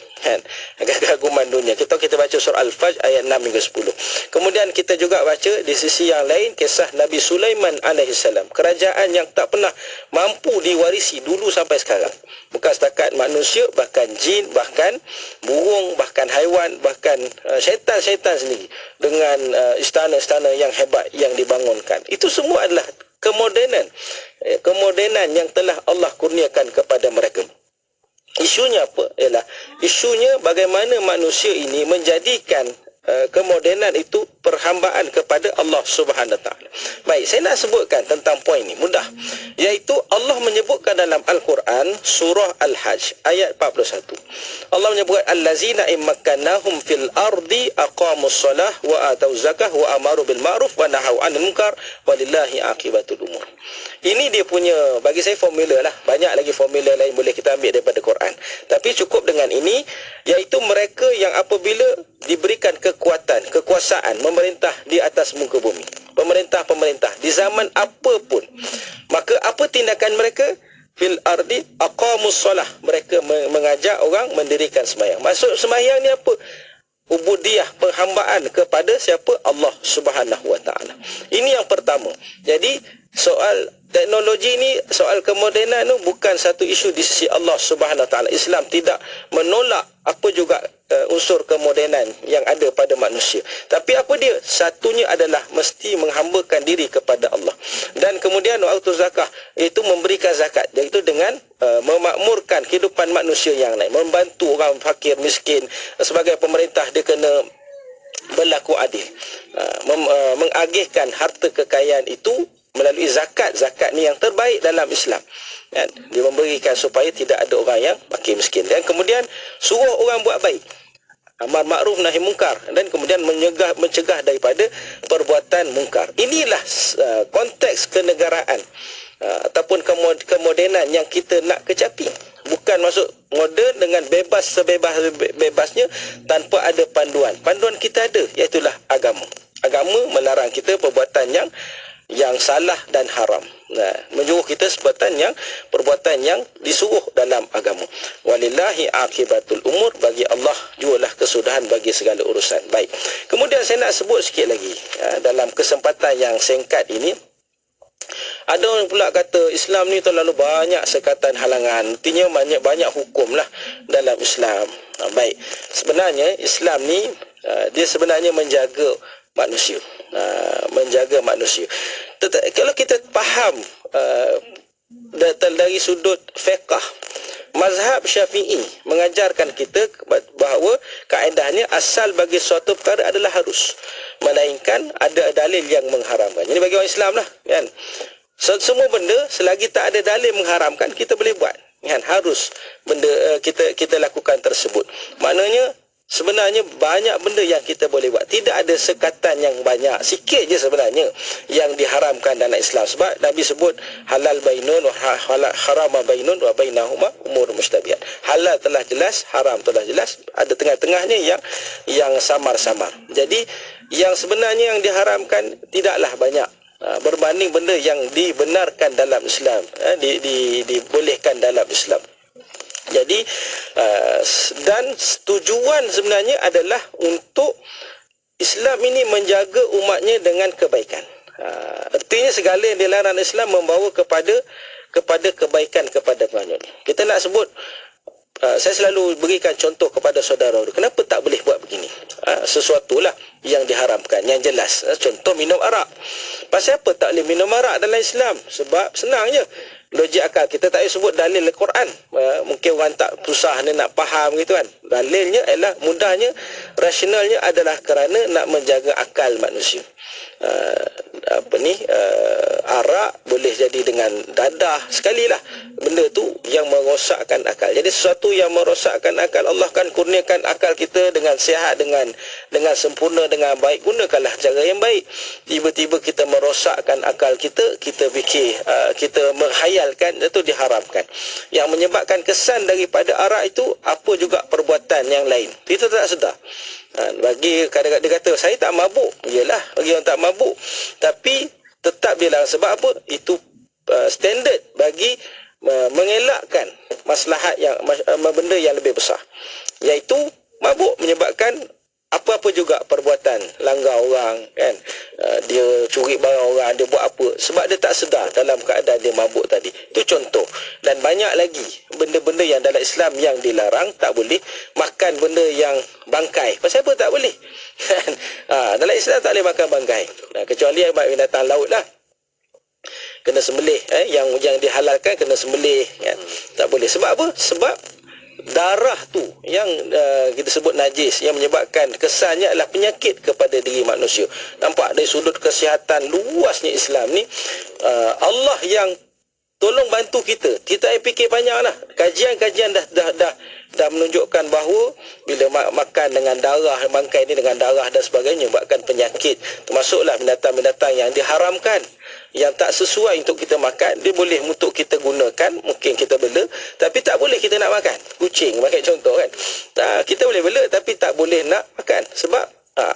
Kekaguman dunia. Kita baca surah Al-Fajr ayat 6 hingga 10. Kemudian kita juga baca di sisi yang lain kisah Nabi Sulaiman alaihissalam, kerajaan yang tak pernah mampu diwarisi dulu sampai sekarang. Bukan setakat manusia, bahkan jin, bahkan burung, bahkan haiwan, bahkan syaitan sendiri dengan istana-istana yang hebat yang dibangunkan. Itu semua adalah kemodenan yang telah Allah kurniakan kepada mereka. Isunya apa? Ialah isunya bagaimana manusia ini menjadikan kemodenan itu perhambaan kepada Allah Subhanahu Wa Taala. Baik, saya nak sebutkan tentang poin ini mudah, iaitu Allah menyebutkan dalam Al-Quran surah Al-Hajj ayat 41. Allah menyebut allazina immakannahum fil ardi aqamus salah wa atauz zakah wa amaru bil ma'ruf wa nahaw 'anil munkar walillahi aqibatul umur. Ini dia punya, bagi saya formula lah. Banyak lagi formula lain boleh kita ambil daripada Quran, tapi cukup dengan ini, iaitu mereka yang apabila diberikan kekuasaan memerintah di atas muka bumi, pemerintah di zaman apapun, maka apa tindakan mereka? Fil ardi aqamus salah, mereka mengajak orang mendirikan sembahyang. Maksud sembahyang ni apa? Ubudiyah, penghambaan kepada siapa? Allah Subhanahu Wa Taala. Ini yang pertama. Jadi soal teknologi ni, soal kemodenan tu bukan satu isu di sisi Allah Subhanahu Wa Taala. Islam tidak menolak apa juga unsur kemodenan yang ada pada manusia. Tapi apa dia? Satunya adalah mesti menghambakan diri kepada Allah. Dan kemudian waktu zakah, itu memberikan zakat, iaitu dengan memakmurkan kehidupan manusia yang lain, membantu orang fakir miskin. Sebagai pemerintah dia kena berlaku adil, mengagihkan harta kekayaan itu melalui zakat. Zakat ni yang terbaik dalam Islam, kan? Dia memberikan supaya tidak ada orang yang makin miskin. Dan kemudian suruh orang buat baik, amar makruf nahi mungkar, dan kemudian mencegah daripada perbuatan mungkar. Inilah konteks kenegaraan ataupun kemodenan yang kita nak kecapi. Bukan masuk moden dengan bebas sebebas-bebasnya tanpa ada panduan. Panduan kita ada, iaitulah agama. Agama melarang kita perbuatan yang salah dan haram. Menyuruh kita perbuatan yang disuruh dalam agama. Walillahi aqibatul umur, bagi Allah jualah kesudahan bagi segala urusan. Baik. Kemudian saya nak sebut sikit lagi dalam kesempatan yang singkat ini. Ada orang pula kata Islam ni terlalu banyak sekatan halangan, artinya banyak hukum lah dalam Islam. Baik. Sebenarnya Islam ni dia sebenarnya menjaga manusia. Kalau kita faham dari sudut fiqh, mazhab Syafi'i mengajarkan kita bahawa kaedahnya asal bagi suatu perkara adalah harus, melainkan ada dalil yang mengharamkan. Jadi bagi orang Islam lah, kan, semua benda selagi tak ada dalil mengharamkan, kita boleh buat, kan? Harus benda kita lakukan tersebut. Maknanya sebenarnya banyak benda yang kita boleh buat. Tidak ada sekatan yang banyak, sikit je sebenarnya yang diharamkan dalam Islam. Sebab Nabi sebut halal bainun wa harama bainun wa bainahuma umur mustabihat. Halal telah jelas, haram telah jelas, ada tengah-tengahnya yang samar-samar. Jadi yang sebenarnya yang diharamkan tidaklah banyak berbanding benda yang dibenarkan dalam Islam, dibolehkan dalam Islam. Jadi dan tujuan sebenarnya adalah untuk Islam ini menjaga umatnya dengan kebaikan. Artinya segala yang dilarang Islam membawa kepada kebaikan kepada manusia. Kita nak sebut, saya selalu berikan contoh kepada saudara, kenapa tak boleh buat begini? Sesuatulah yang diharamkan, yang jelas. Contoh minum arak. Pasal apa tak boleh minum arak dalam Islam? Sebab senang je, logik akal. Kita tak payah sebut dalil Al-Quran. Mungkin orang tak susah nak faham gitu kan. dalilnya ialah mudahnya, rasionalnya adalah kerana nak menjaga akal manusia. Arak boleh jadi dengan dadah sekalilah, benda tu yang merosakkan akal. Jadi sesuatu yang merosakkan akal, Allah kan kurniakan akal kita dengan sihat, dengan sempurna, dengan baik. Gunakanlah cara yang baik. Tiba-tiba kita merosakkan akal kita, kita fikir, kita menghayalkan, itu diharamkan. Yang menyebabkan kesan daripada arak itu apa juga perbuatan yang lain, kita tak sedar. Bagi kadang-kadang dia kata saya tak mabuk, iyalah bagi orang tak mabuk, tapi tetap dia larang. Sebab apa? Itu standard bagi mengelakkan maslahat yang benda yang lebih besar, iaitu mabuk menyebabkan apa-apa juga perbuatan langgar orang, kan, dia curi barang orang, dia buat apa sebab dia tak sedar dalam keadaan dia mabuk tadi. Itu contoh, dan banyak lagi benda-benda yang dalam Islam yang dilarang. Tak boleh makan benda yang bangkai. Pasal apa tak boleh? Dalam Islam tak boleh makan bangkai, kecuali binatang laut lah, kena sembelih. Yang dihalalkan kena sembelih, kan? Tak boleh. Sebab apa? Sebab darah tu yang kita sebut najis, yang menyebabkan kesannya adalah penyakit kepada diri manusia. Nampak dari sudut kesihatan luasnya Islam ni, Allah yang tolong bantu kita. Kita fikir panjang lah. Kajian-kajian dah menunjukkan bahawa bila makan dengan darah bangkai ni, dengan darah dan sebagainya, menyebabkan penyakit. Termasuklah binatang-binatang yang diharamkan, yang tak sesuai untuk kita makan. Dia boleh untuk kita gunakan, mungkin kita bela, tapi tak boleh kita nak makan. Kucing, pakai contoh, kan. Kita boleh bela tapi tak boleh nak makan. Sebab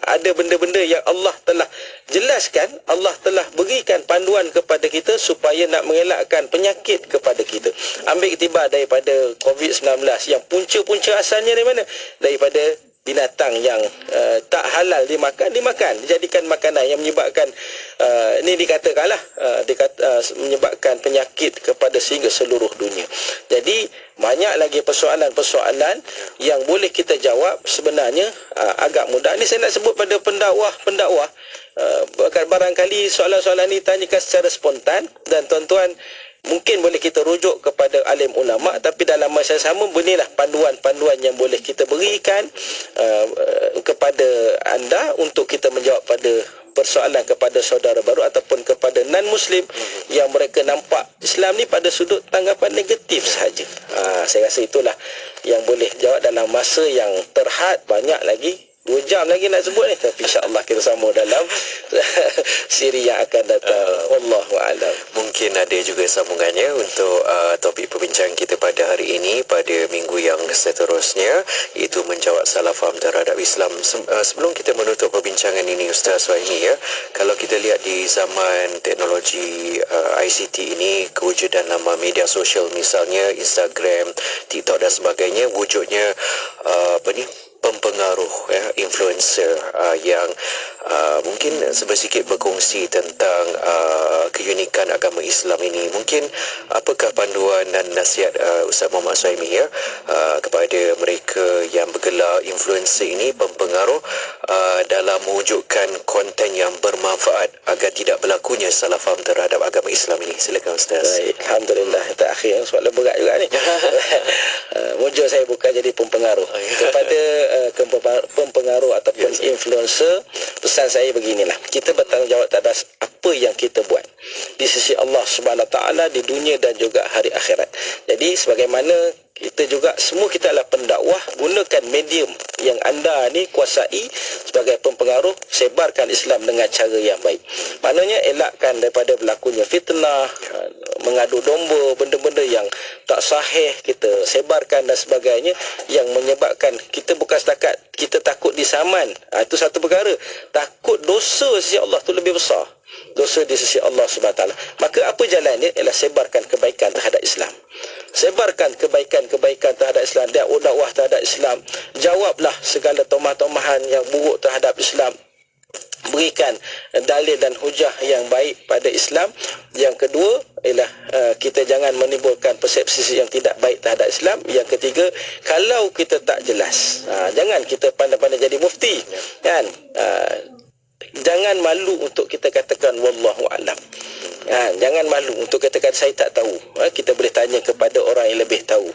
ada benda-benda yang Allah telah jelaskan, Allah telah berikan panduan kepada kita supaya nak mengelakkan penyakit kepada kita. Ambil ketiba daripada COVID-19, yang punca-punca asalnya dari mana? Daripada binatang yang tak halal dimakan, dijadikan makanan yang menyebabkan ini dikatakanlah menyebabkan penyakit kepada sehingga seluruh dunia. Jadi banyak lagi persoalan-persoalan yang boleh kita jawab sebenarnya agak mudah. Ini saya nak sebut pada pendakwah. Barangkali soalan-soalan ini tanyakan secara spontan, dan tuan-tuan mungkin boleh kita rujuk kepada alim ulama, tapi dalam masa yang sama berilah panduan-panduan yang boleh kita berikan kepada anda untuk kita menjawab pada persoalan kepada saudara baru ataupun kepada non-Muslim yang mereka nampak Islam ni pada sudut tanggapan negatif sahaja. Saya rasa itulah yang boleh jawab dalam masa yang terhad. Banyak lagi, 2 jam lagi nak sebut ni, tapi insya-Allah kita sambung dalam siri yang akan datang. Wallahu a'lam. Mungkin ada juga sambungannya untuk topik perbincangan kita pada hari ini, pada minggu yang seterusnya, iaitu menjawab salah faham terhadap Islam. Sebelum kita menutup perbincangan ini, Ustaz Suhaimi, kalau kita lihat di zaman teknologi ICT ini, kewujudan nama media sosial misalnya Instagram, TikTok dan sebagainya, wujudnya pempengaruh, influencer yang mungkin sedikit berkongsi tentang keunikan agama Islam ini. Mungkin apakah panduan dan nasihat Ustaz Muhammad Suhaimi kepada mereka yang bergelar influencer ini, pempengaruh, dalam mewujudkan konten yang bermanfaat agar tidak berlakunya salah faham terhadap agama Islam ini? Silakan Ustaz. Baik, alhamdulillah. Terakhir soalan berat juga ni. Mujur saya bukan jadi pempengaruh. Kepada pempengaruh ataupun influencer, pesan saya beginilah: kita bertanggungjawab atas apa yang kita buat di sisi Allah Subhanahu Wa Taala di dunia dan juga hari akhirat. Jadi sebagaimana kita juga, semua kita adalah pendakwah, gunakan medium yang anda ni kuasai sebagai pempengaruh, sebarkan Islam dengan cara yang baik. Maknanya elakkan daripada berlakunya fitnah, mengadu domba, benda-benda yang tak sahih kita sebarkan dan sebagainya, yang menyebabkan kita bukan setakat kita takut disaman. Itu satu perkara. Takut dosa sisi Allah tu lebih besar. Dosa di sisi Allah SWT. Maka apa jalannya? Ialah sebarkan kebaikan terhadap Islam. Sebarkan kebaikan-kebaikan terhadap Islam, dakwah terhadap Islam. Jawablah segala tomah-tomahan yang buruk terhadap Islam. Berikan dalil dan hujah yang baik pada Islam. Yang kedua ialah kita jangan menimbulkan persepsi yang tidak baik terhadap Islam. Yang ketiga, kalau kita tak jelas, jangan kita pandai-pandai jadi mufti, kan? Jangan malu untuk kita katakan wallahu alam. Jangan malu untuk katakan saya tak tahu. Kita boleh tanya kepada orang yang lebih tahu.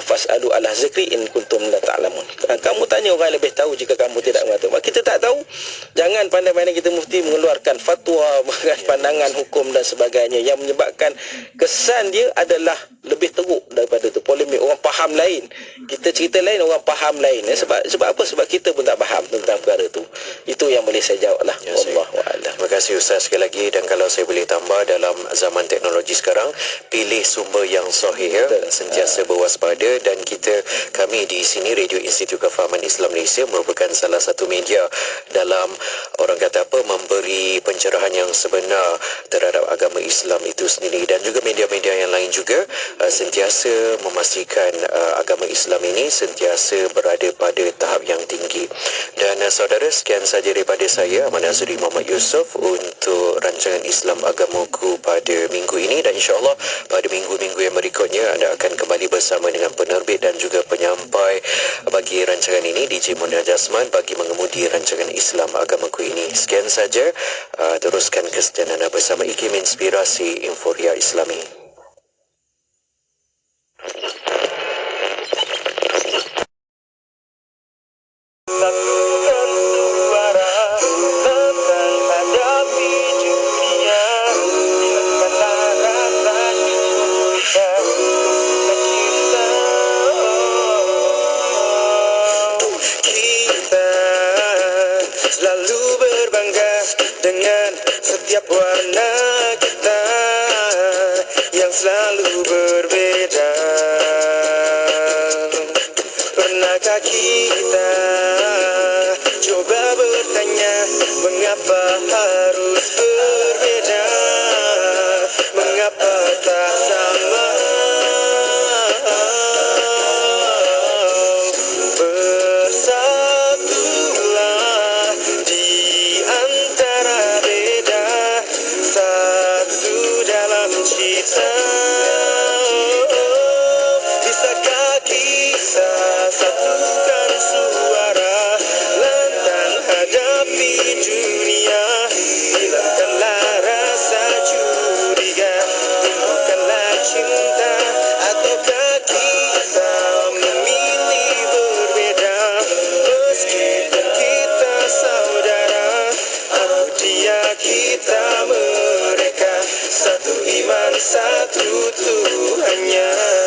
Fas'alu ala zikri in kuntum la ta'lamun. Kamu tanya orang yang lebih tahu jika kamu tidak mengetahui. Kita tak tahu, jangan pandai-pandai kita mufti mengeluarkan fatwa, pandangan hukum dan sebagainya yang menyebabkan kesan dia adalah lebih teruk daripada tu. Polemik, orang faham lain, kita cerita lain, orang faham lain. Sebab apa? Sebab kita pun tak faham tentang perkara tu. Itu yang boleh saya jawab lah. Wallahu a'lam. Terima kasih Ustaz sekali lagi, dan kalau saya boleh tambah, dalam zaman teknologi sekarang, pilih sumber yang sahih ya, sentiasa berwaspada. Dan kami di sini Radio Institut Kefahaman Islam Malaysia merupakan salah satu media dalam, orang kata apa, memberi pencerahan yang sebenar terhadap agama Islam itu sendiri, dan juga media-media yang lain juga sentiasa memastikan agama Islam ini sentiasa berada pada tahap yang tinggi. Dan saudara, sekian saja daripada saya, Ahmad Nazri Muhammad Yusof, untuk rancangan Islam Agamaku pada minggu ini, dan insyaAllah pada minggu-minggu yang berikutnya anda akan kembali bersama dengan penerbit dan juga penyampai bagi rancangan ini, DJ Munir Jasman, bagi mengemudi rancangan Islam Agamaku ini. Sekian saja, teruskan kesetiaan anda bersama IKIM Inspirasi Inforia Islami. Dengan setiap warna kita yang selalu berbeda, pernahkah kita coba bertanya mengapa harus berbeda, mengapa tak sama? Bersatulah di antara beda, satu dalam cita. Bisakah kita satukan suara, lantang hadapi dunia, hilangkanlah rasa curiga, timbulkanlah cinta, ataukah kita memilih berbeda, meskipun kita saudara, aku dia kita mereka, satu iman satu Tuhannya.